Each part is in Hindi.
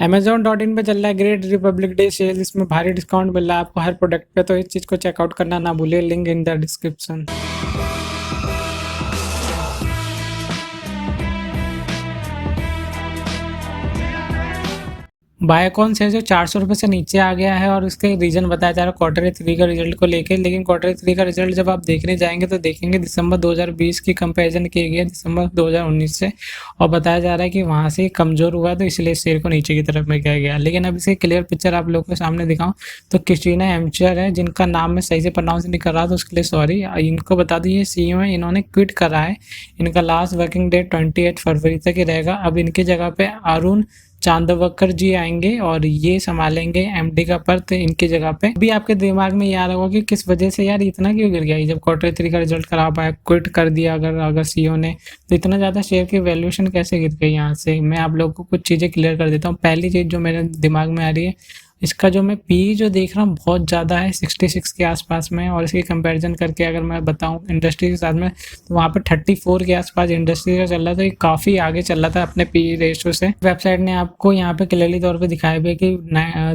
Amazon.in पे चल रहा है ग्रेट रिपब्लिक डे सेल। इसमें भारी डिस्काउंट मिल रहा है आपको हर प्रोडक्ट पे, तो इस चीज़ को चेकआउट करना ना भूलिए, link in the description. Biocon से जो 400 रुपये से नीचे आ गया है और उसके रीज़न बताया जा रहा है Q3 का रिजल्ट को लेके। लेकिन Q3 का रिजल्ट जब आप देखने जाएंगे तो देखेंगे दिसंबर 2020 की कंपैरिजन की गई है दिसंबर 2019 से, और बताया जा रहा है कि वहाँ से कमज़ोर हुआ तो इसलिए शेयर को नीचे की तरफ में किया गया। लेकिन अब इसकी क्लियर पिक्चर आप लोगों के सामने दिखाऊँ तो क्रिस्टीना एम्चर है, जिनका नाम मैं सही से प्रोनाउंस नहीं कर रहा, तो उसके लिए सॉरी। इनको बता दी ये CEO है, इन्होंने क्विट करा है। इनका लास्ट वर्किंग डेट 28 फरवरी तक ही रहेगा। अब इनकी जगह पे अरुण चांदवकर जी आएंगे और ये संभालेंगे एमडी का पद इनकी जगह पे। अभी आपके दिमाग में ये आ रहा होगा कि किस वजह से यार इतना क्यों गिर गया, जब Q3 का रिजल्ट खराब आया, क्विट कर दिया अगर सीईओ ने, तो इतना ज़्यादा शेयर की वैल्यूएशन कैसे गिर गई यहाँ से। मैं आप लोगों को कुछ चीज़ें क्लियर कर देता हूँ। पहली चीज़ जो मेरे दिमाग में आ रही है, इसका जो मैं पी जो देख रहा हूँ बहुत ज़्यादा है, 66 के आसपास में। और इसकी कंपैरिजन करके अगर मैं बताऊँ इंडस्ट्री के साथ में, तो वहाँ पे 34 के आसपास इंडस्ट्री का चल रहा था। ये काफ़ी आगे चल रहा था अपने पी रेशियो से। वेबसाइट ने आपको यहाँ पे क्लियरली तौर पे दिखाया भी है कि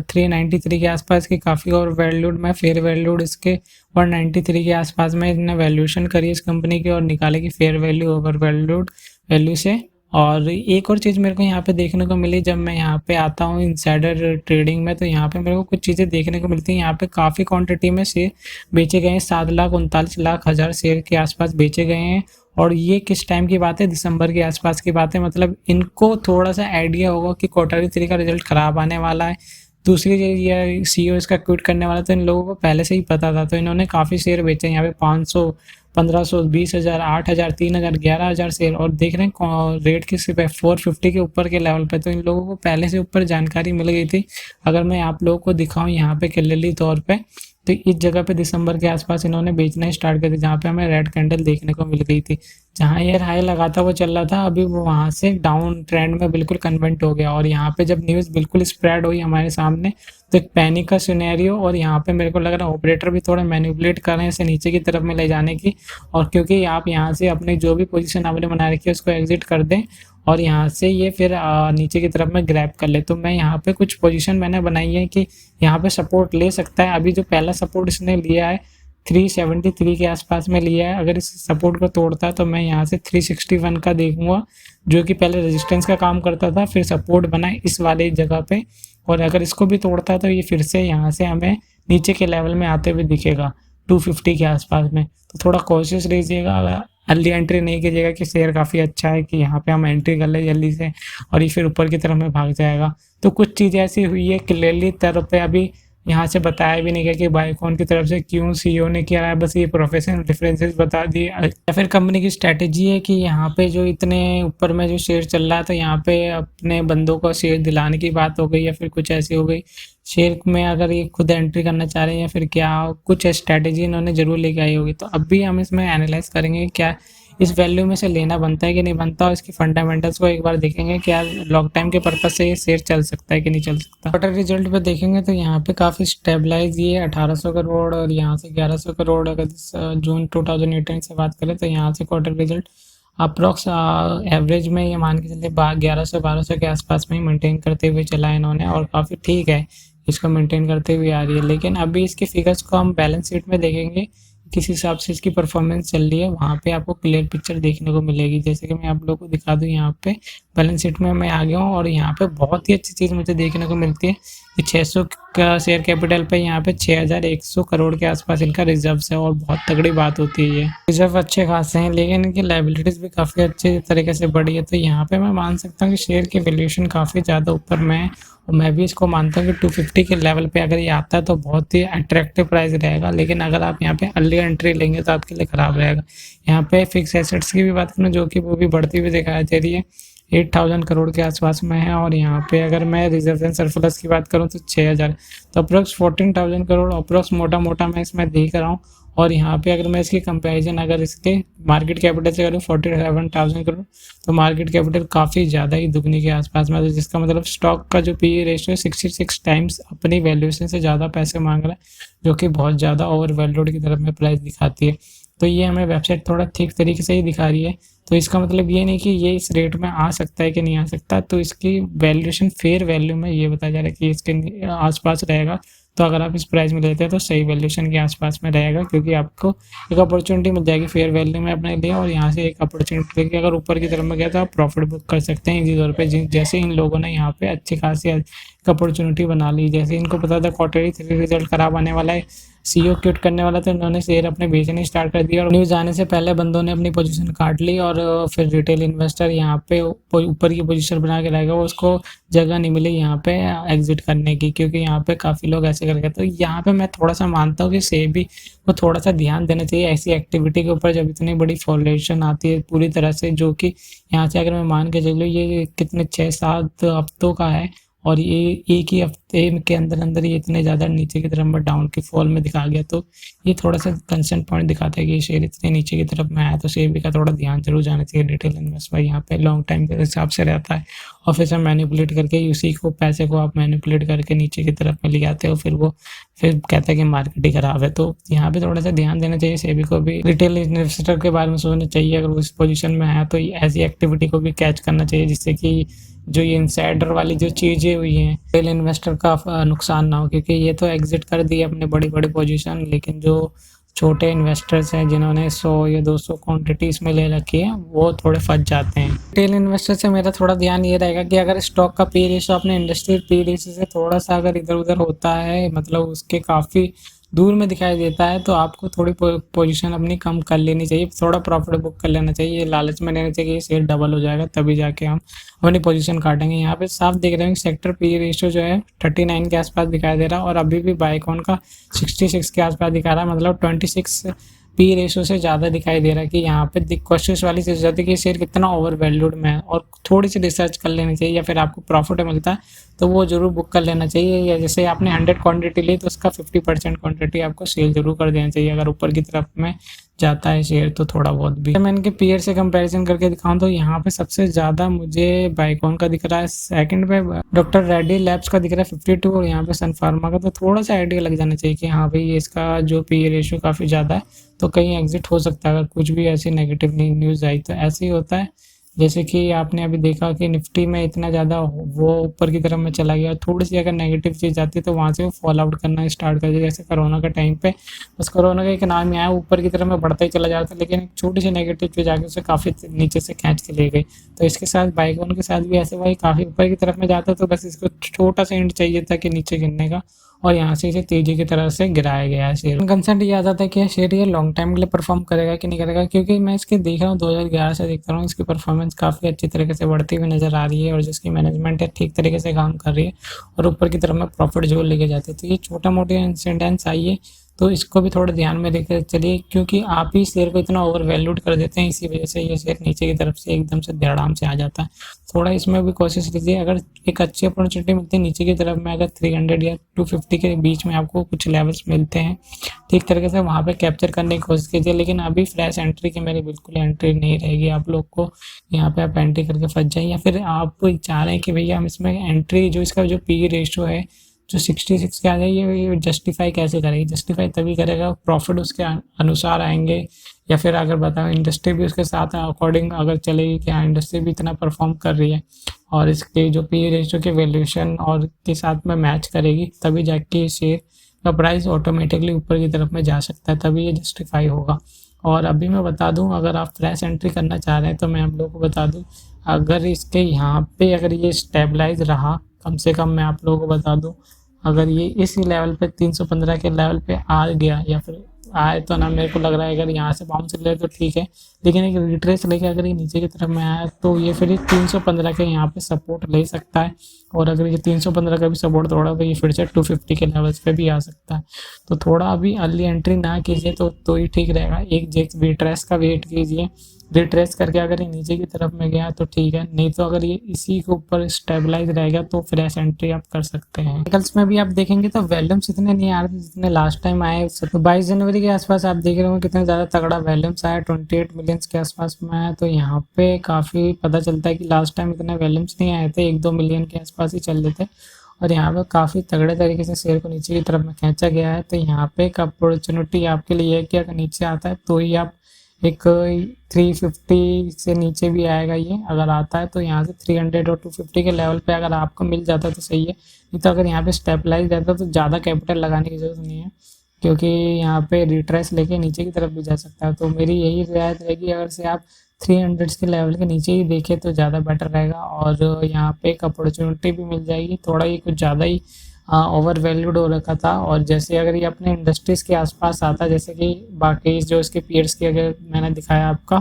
393 के आसपास की काफ़ी और वैल्यूड में फेयर वैल्यूड इसके 193 के आसपास में इन्होंने वैल्यूएशन करी इस कंपनी की और निकाले की fair value over valued value से। और एक और चीज़ मेरे को यहाँ पे देखने को मिली जब मैं यहाँ पे आता हूँ इनसाइडर ट्रेडिंग में, तो यहाँ पे मेरे को कुछ चीज़ें देखने को मिलती हैं। यहाँ पे काफ़ी क्वांटिटी में शेयर बेचे गए हैं, 7,39,00,000 शेयर के आसपास बेचे गए हैं। और ये किस टाइम की बात है, दिसंबर के आसपास की बात है। मतलब इनको थोड़ा सा आइडिया होगा कि Q3 का रिजल्ट ख़राब आने वाला है। दूसरी चीज़ ये CEO इसका क्विट करने वाला, तो इन लोगों को पहले से ही पता था, तो इन्होंने काफ़ी शेयर बेचे यहाँ पे 500, 1500, 20,000, 8,000, 3,000, 11,000 शेयर। और देख रहे हैं रेट किस पे 450 के ऊपर के लेवल पे, तो इन लोगों को पहले से ऊपर जानकारी मिल गई थी। अगर मैं आप लोगों को दिखाऊं यहाँ पे क्लियरली तौर पे, तो इस जगह पे दिसंबर के आसपास इन्होंने बेचना स्टार्ट कर दिया, जहाँ पे हमें रेड कैंडल देखने को मिल गई थी। जहाँ ये हाई लगा था वो चल रहा था, अभी वो वहाँ से डाउन ट्रेंड में बिल्कुल कन्वर्ट हो गया। और यहाँ पे जब न्यूज़ बिल्कुल स्प्रेड हुई हमारे सामने, तो एक पैनिक का सिनेरियो, और यहाँ पे मेरे को लग रहा है ऑपरेटर भी थोड़ा मैनिपुलेट कर रहे हैं इसे नीचे की तरफ में ले जाने की। और क्योंकि आप यहाँ से अपनी जो भी पोजीशन आपने बना रखी है उसको एग्जिट कर दें और यहाँ से ये फिर नीचे की तरफ में ग्रैब कर ले। तो मैं यहाँ पे कुछ पोजीशन मैंने बनाई है कि यहाँ पे सपोर्ट ले सकता है। अभी जो पहला सपोर्ट इसने लिया है 373 के आसपास में लिया है, अगर इस सपोर्ट को तोड़ता है तो मैं यहाँ से 361 का देखूंगा, जो कि पहले रेजिस्टेंस का काम करता था, फिर सपोर्ट बना इस वाले जगह पे। और अगर इसको भी तोड़ता है तो ये फिर से यहाँ से हमें नीचे के लेवल में आते हुए दिखेगा 250 के आसपास में। तो थोड़ा कोशिश रहिएगा, अर्ली एंट्री नहीं कीजिएगा कि शेयर काफ़ी अच्छा है कि यहाँ पे हम एंट्री कर ले जल्दी से और ये फिर ऊपर की तरफ में भाग जाएगा। तो कुछ चीज़ें ऐसी हुई है क्लियरली तरफ पे अभी यहाँ से बताया भी नहीं गया कि बायोकॉन की तरफ से क्यों CEO ने किया है, बस ये प्रोफेशनल डिफरेंसेस बता दिए। या फिर कंपनी की स्ट्रैटेजी है कि यहाँ पे जो इतने ऊपर में जो शेयर चल रहा है तो यहाँ पे अपने बंदों को शेयर दिलाने की बात हो गई या फिर कुछ ऐसी हो गई शेयर में, अगर ये खुद एंट्री करना चाह रहे हैं या फिर क्या कुछ स्ट्रैटेजी इन्होंने ज़रूर लेके आई होगी। तो अभी हम इसमें एनालाइज करेंगे क्या इस वैल्यू में से लेना बनता है कि नहीं बनता, और इसकी फंडामेंटल्स को एक बार देखेंगे क्या लॉन्ग टाइम के पर्पज से ये शेयर चल सकता है कि नहीं चल सकता। क्वार्टर रिजल्ट पे देखेंगे तो यहाँ पे काफ़ी स्टेबलाइज ये 1800 करोड़ और यहाँ से 1100 करोड़। अगर जून 2018 से बात करें तो यहाँ से क्वार्टर रिजल्ट अप्रॉक्स एवरेज में ये मान के चलिए 1100-1200 के आसपास में ही मेंटेन करते हुए चला है इन्होंने, और काफ़ी ठीक है इसको मेंटेन करते हुए आ रही है। लेकिन अभी इसके फिगर्स को हम बैलेंस शीट में देखेंगे किस हिसाब से इसकी परफॉर्मेंस चल रही है, वहाँ पे आपको क्लियर पिक्चर देखने को मिलेगी। जैसे कि मैं आप लोगों को दिखा दूँ, यहाँ पे बैलेंस शीट में मैं आ गया हूँ और यहाँ पे बहुत ही अच्छी चीज़ मुझे देखने को मिलती है कि 600 का शेयर कैपिटल पे यहाँ पे 6100 करोड़ के आसपास इनका रिजर्व्स है, और बहुत तगड़ी बात होती है ये रिजर्व अच्छे खासे हैं, लेकिन इनकी लाइबिलिटीज़ भी काफ़ी अच्छे तरीके से बढ़ी है। तो यहाँ पे मैं मान सकता हूँ कि शेयर की वैल्यूएशन काफ़ी ज़्यादा ऊपर में है, और मैं भी इसको मानता हूँ कि 250 के लेवल पे अगर ये आता है तो बहुत ही अट्रैक्टिव प्राइस रहेगा। लेकिन अगर आप यहाँ पे अर्ली एंट्री लेंगे तो आपके लिए ख़राब रहेगा। यहाँ पे फिक्स एसेट्स की भी बात करूँ जो कि वो भी बढ़ती हुई दिखाई दे रही है, 8000 करोड़ के आसपास में है। और यहाँ पे अगर मैं रिजर्व एंड सरप्लस की बात करूँ तो 6000, तो अप्रोक्स 14,000 करोड़ अप्रोक्स मोटा मोटा मैं इसमें देख रहा हूँ। और यहाँ पे अगर मैं इसकी कंपैरिजन अगर इसके मार्केट कैपिटल से करूँ 47,000 करोड़, तो मार्केट कैपिटल काफ़ी ज़्यादा ही दुगनी के आसपास में, तो जिसका मतलब स्टॉक का जो PE रेशियो 66 टाइम्स अपनी वैल्यूएशन से ज़्यादा पैसे मांग रहा है, जो कि बहुत ज़्यादा ओवर वैल्यूड की तरफ में प्राइस दिखाती है। तो ये हमें वेबसाइट थोड़ा ठीक तरीके से ही दिखा रही है। तो इसका मतलब ये नहीं कि ये इस रेट में आ सकता है कि नहीं आ सकता, तो इसकी वैल्यूएशन फेयर वैल्यू में ये बताया जा रहा है कि इसके आसपास रहेगा। तो अगर आप इस प्राइस में लेते हैं तो सही वैल्यूएशन के आसपास में रहेगा, क्योंकि आपको एक अपॉर्चुनिटी मिल जाएगी फेयर वैल्यू में अपने लिए, और यहाँ से एक अपॉर्चुनिटी देखिए अगर ऊपर की तरफ में गया तो आप प्रॉफिट बुक कर सकते हैं इसी तौर पे। जैसे इन लोगों ने यहाँ पे अच्छी खासी अपॉर्चुनिटी बना ली, जैसे इनको पता था क्वार्टरली 3 रिजल्ट खराब आने वाला है, सीईओ क्विट करने वाला, तो इन्होंने शेयर अपने बेचने स्टार्ट कर दिया और न्यूज़ आने से पहले बंदों ने अपनी पोजीशन काट ली, और फिर रिटेल इन्वेस्टर यहाँ पे ऊपर की पोजीशन बना के रहेगा, वो उसको जगह नहीं मिली यहाँ पे एग्जिट करने की, क्योंकि यहाँ पे काफ़ी लोग ऐसे कर गए। तो यहाँ पे मैं थोड़ा सा मानता हूँ कि सेबी को थोड़ा सा ध्यान देना चाहिए ऐसी एक्टिविटी के ऊपर, जब इतनी बड़ी फॉर्मुलेशन आती है पूरी तरह से, जो कि यहाँ से अगर मैं मान के चलूँ ये कितने 6-7 हफ्तों का है, और ये एक ही हफ्ते के अंदर अंदर ये इतने ज़्यादा नीचे की तरफ में डाउन की फॉल में दिखा गया, तो ये थोड़ा सा कंसर्न पॉइंट दिखाता है कि ये शेयर इतने नीचे की तरफ में आया, तो सेबी का थोड़ा ध्यान जरूर जाना चाहिए। रिटेल इन्वेस्टर यहाँ पे लॉन्ग टाइम के हिसाब से रहता है, और फिर से मैनिपुलेट करके उसी को पैसे को आप मैनिपुलेट करके नीचे की तरफ में ले आते हो, फिर कहते हैं कि मार्केट ही खराब है। तो यहाँ पे थोड़ा सा ध्यान देना चाहिए सेबी को भी, रिटेल इन्वेस्टर के बारे में सोचना चाहिए। अगर वो इस पोजीशन में है तो ऐसी एक्टिविटी को भी कैच करना चाहिए, जिससे कि जो ये इनसाइडर वाली जो चीज़ें हुई हैं रिटेल इन्वेस्टर का नुकसान ना हो, क्योंकि ये तो एग्जिट कर दी अपने बड़ी बड़ी पोजीशन, लेकिन जो छोटे इन्वेस्टर्स हैं जिन्होंने 100 या 200 क्वांटिटीज में ले रखी है वो थोड़े फंस जाते हैं। रिटेल इन्वेस्टर से मेरा थोड़ा ध्यान ये रहेगा कि अगर स्टॉक का पी रेशो अपने इंडस्ट्री पी रेशो से थोड़ा सा अगर इधर उधर होता है, मतलब उसके काफ़ी दूर में दिखाई देता है, तो आपको थोड़ी पोजीशन अपनी कम कर लेनी चाहिए, थोड़ा प्रॉफिट बुक कर लेना चाहिए। ये लालच में लेना चाहिए कि शेयर डबल हो जाएगा तभी जाके हम अपनी पोजीशन काटेंगे। यहाँ पे साफ देख रहे हैं सेक्टर पी रेशियो जो है 39 के आसपास दिखाई दे रहा है, और अभी भी बाइकॉन का 66 के आसपास दिखा रहा है, मतलब 26 पी रेशो से ज़्यादा दिखाई दे रहा है कि यहाँ पे कोशिश वाली चीज़ होती है कि शेयर कितना ओवर वैल्यूड में है, और थोड़ी सी रिसर्च कर लेनी चाहिए, या फिर आपको प्रॉफिट मिलता है तो वो जरूर बुक कर लेना चाहिए। या जैसे आपने 100 क्वांटिटी ली तो उसका 50% क्वांटिटी आपको सेल जरूर कर देना चाहिए, अगर ऊपर की तरफ में जाता है शेयर तो थोड़ा बहुत भी। मैं इनके पीयर से कंपैरिजन करके दिखाऊं तो यहाँ पे सबसे ज़्यादा मुझे बाइकॉन का दिख रहा है, सेकंड पे डॉक्टर रेड्डी लैब्स का दिख रहा है 52, और यहाँ पे सन फार्मा का, तो थोड़ा सा आइडिया लग जाना चाहिए कि हाँ भाई इसका जो पी रेशियो काफ़ी ज़्यादा है, तो कहीं एग्जिट हो सकता है अगर कुछ भी ऐसी नेगेटिव न्यूज़ आई। तो ऐसे ही होता है, जैसे कि आपने अभी देखा कि निफ्टी में इतना ज़्यादा वो ऊपर की तरफ में चला गया, थोड़ी सी अगर नेगेटिव चीज़ आती है तो वहाँ से वो फॉल आउट करना स्टार्ट कर दिया, जैसे कोरोना के टाइम पे बस कोरोना का एक नाम ही आया, ऊपर की तरफ में बढ़ता ही चला जाता, लेकिन एक छोटी सी नेगेटिव चीज़ आके उसे काफ़ी नीचे से खींच के ले गई। तो इसके साथ बाइकॉन के साथ भी ऐसे भाई काफ़ी ऊपर की तरफ में जाता, तो बस इसको छोटा सा एंड चाहिए था कि नीचे गिरने का, और यहाँ से इसे तेजी की तरह से गिराया गया है शेयर। कंसर्न ये आ जाता है कि शेयर ये लॉन्ग टाइम के लिए परफॉर्म करेगा कि नहीं करेगा, क्योंकि मैं इसके देख रहा हूँ 2011 से देखता हूँ इसकी परफॉर्मेंस काफ़ी अच्छी तरीके से बढ़ती हुई नजर आ रही है, और जिसकी मैनेजमेंट है ठीक तरीके से काम कर रही है, और ऊपर की तरफ में प्रॉफिट जो लेके जाते हैं। तो ये छोटा मोटे इंसिडेंट्स आई है, तो इसको भी थोड़ा ध्यान में लेकर चलिए, क्योंकि आप ही शेयर को इतना ओवर वैल्यूड कर देते हैं, इसी वजह से ये शेयर नीचे की तरफ से एकदम से धड़ाम से आ जाता है। थोड़ा इसमें भी कोशिश कीजिए, अगर एक अच्छी अपॉर्चुनिटी मिलती है नीचे की तरफ में, अगर 300 या 250 के बीच में आपको कुछ लेवल्स मिलते हैं ठीक तरीके से, वहाँ पे कैप्चर करने की कोशिश कीजिए। लेकिन अभी फ्रेश एंट्री की मेरी बिल्कुल एंट्री नहीं रहेगी, आप लोग को यहाँ पे आप एंट्री करके फंस जाए, या फिर आप चाह रहे हैं कि भैया हम इसमें एंट्री जो इसका जो पी रेशो है जो 66 के आ जाए, ये जस्टिफाई कैसे करेगी? जस्टिफाई तभी करेगा प्रॉफिट उसके अनुसार आएंगे, या फिर अगर बताओ इंडस्ट्री भी उसके साथ अकॉर्डिंग अगर चलेगी कि हाँ इंडस्ट्री भी इतना परफॉर्म कर रही है और इसके जो पी रेशियो के वैल्यूएशन और के साथ में मैच करेगी, तभी जाके शेयर का प्राइस ऑटोमेटिकली ऊपर की तरफ में जा सकता है, तभी ये जस्टिफाई होगा। और अभी मैं बता दूं, अगर आप फ्रेश एंट्री करना चाह रहे हैं तो मैं आप लोगों को बता दूं, अगर इसके यहाँ पे अगर ये स्टेबलाइज रहा, कम से कम मैं आप लोगों को बता दूं, अगर ये इसी लेवल पे 315 के लेवल पे आ गया, या फिर आए तो ना, मेरे को लग रहा है अगर यहाँ से बाउंस ले तो ठीक है, लेकिन एक रिट्रेस लेके अगर ये नीचे की तरफ में आया तो ये फिर 315 के यहाँ पे सपोर्ट ले सकता है, और अगर ये 315 का भी सपोर्ट तोड़ा तो ये फिर से 250 के लेवल्स पे भी आ सकता है। तो थोड़ा अभी अर्ली एंट्री ना कीजिए तो ही ठीक रहेगा, एक रिट्रेस का वेट कीजिए, रिट्रेस करके अगर ये नीचे की तरफ में गया तो ठीक है, नहीं तो अगर ये इसी के ऊपर स्टेबलाइज रहेगा तो फ्रेश एंट्री आप कर सकते हैं। टेक्निकल्स में भी आप देखेंगे तो वॉल्यूम्स इतने नहीं आ रहे जितने लास्ट टाइम आए, तो 22 जनवरी के आसपास आप देख रहे हो कितने ज़्यादा तगड़ा वॉल्यूम्स आया, 28 मिलियन के आसपास में आया। तो यहाँ पे काफ़ी पता चलता है कि लास्ट टाइम इतने वॉल्यूम्स नहीं आए थे, 1-2 मिलियन के आसपास ही चल रहे थे, और यहाँ पे काफ़ी तगड़े तरीके से शेयर को नीचे की तरफ में खींचा गया है। तो यहाँ पे एक अपॉर्चुनिटी आपके लिए है कि अगर नीचे आता है तो ही आप एक 350 से नीचे भी आएगा ये, अगर आता है तो यहाँ से 300 और 250 के लेवल पे अगर आपको मिल जाता है तो सही है, नहीं तो अगर यहाँ पे स्टेबलाइज रहता तो ज़्यादा कैपिटल लगाने की ज़रूरत नहीं है, क्योंकि यहाँ पे रिट्रेस लेके नीचे की तरफ भी जा सकता है। तो मेरी यही रियायत रहेगी, अगर से आप 300 के लेवल के नीचे ही देखें तो ज़्यादा बेटर रहेगा, और यहाँ पे एक अपॉर्चुनिटी भी मिल जाएगी। थोड़ा ये कुछ ज़्यादा ही ओवर वैल्यूड हो रखा था, और जैसे अगर ये अपने इंडस्ट्रीज़ के आसपास आता, जैसे कि बाकी जो इसके पीयर्स की अगर मैंने दिखाया आपका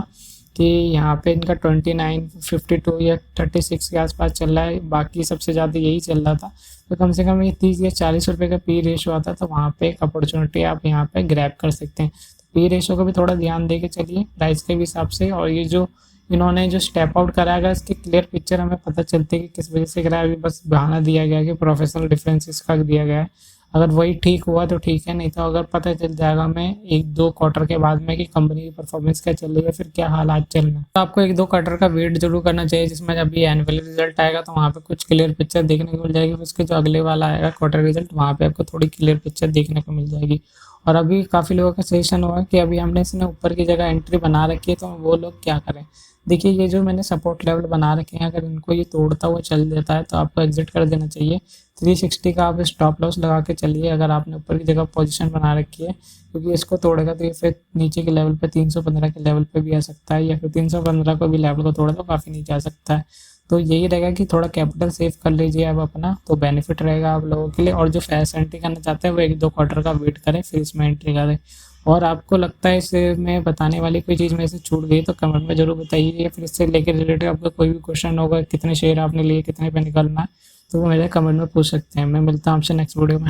कि यहाँ पे इनका 29, 52 या 36 के आसपास चल रहा है, बाकी सबसे ज़्यादा यही चल रहा था, तो कम से कम ये 30 या 40 रुपये का पी रेशो आता, तो वहाँ पे एक अपॉर्चुनिटी आप यहाँ पे ग्रैब कर सकते हैं। तो पी रेशो को भी थोड़ा ध्यान दे के चलिए प्राइस के भी हिसाब से, और ये जो इन्होंने जो स्टेप आउट कराया गया इसकी क्लियर पिक्चर हमें पता चलती है कि किस वजह से कराया, अभी बस बहाना दिया गया कि प्रोफेशनल डिफरेंसेस का दिया गया है। अगर वही ठीक हुआ तो ठीक है, नहीं तो अगर पता चल जाएगा हमें 1-2 क्वार्टर के बाद में कि कंपनी की परफॉर्मेंस क्या चल रही है, फिर क्या हालात चल रहे हैं, तो आपको 1-2 क्वार्टर का वेट जरूर करना चाहिए, जिसमें जब भी एनुअल रिजल्ट आएगा तो वहाँ पे कुछ क्लियर पिक्चर देखने को मिल जाएगी, उसके जो अगले वाला आएगा क्वार्टर रिजल्ट वहाँ पे आपको थोड़ी क्लियर पिक्चर देखने को मिल जाएगी। और अभी काफ़ी लोगों का सजेशन हुआ कि अभी हमने इसने ऊपर की जगह एंट्री बना रखी है, तो वो लोग क्या करें। देखिए ये जो मैंने सपोर्ट लेवल बना रखे हैं, अगर इनको ये तोड़ता हुआ चल देता है तो आपको एग्जिट कर देना चाहिए। 360 का आप स्टॉप लॉस लगा के चलिए अगर आपने ऊपर की जगह पोजीशन बना रखी है, क्योंकि इसको तोड़ेगा तो ये फिर नीचे के लेवल पे 315 के लेवल पे भी आ सकता है, या फिर 315 को भी लेवल को तोड़ा तो काफ़ी नीचे आ सकता है। तो यही रहेगा कि थोड़ा कैपिटल सेव कर लीजिए आप अपना, तो बेनिफिट रहेगा आप लोगों के लिए। और जो फ्रेश एंट्री करना चाहते हैं वो 1-2 क्वार्टर का वेट करें फिर इसमें एंट्री करें। और आपको लगता है इससे मैं बताने वाली कोई चीज़ मेरे से छूट गई तो कमेंट में ज़रूर बताइए, या फिर इससे लेकर रिलेटेड आपका कोई भी क्वेश्चन होगा, कितने शेयर आपने लिए, कितने पे निकलना है, तो वो मेरे कमेंट में पूछ सकते हैं। मैं मिलता हूँ आपसे नेक्स्ट वीडियो में।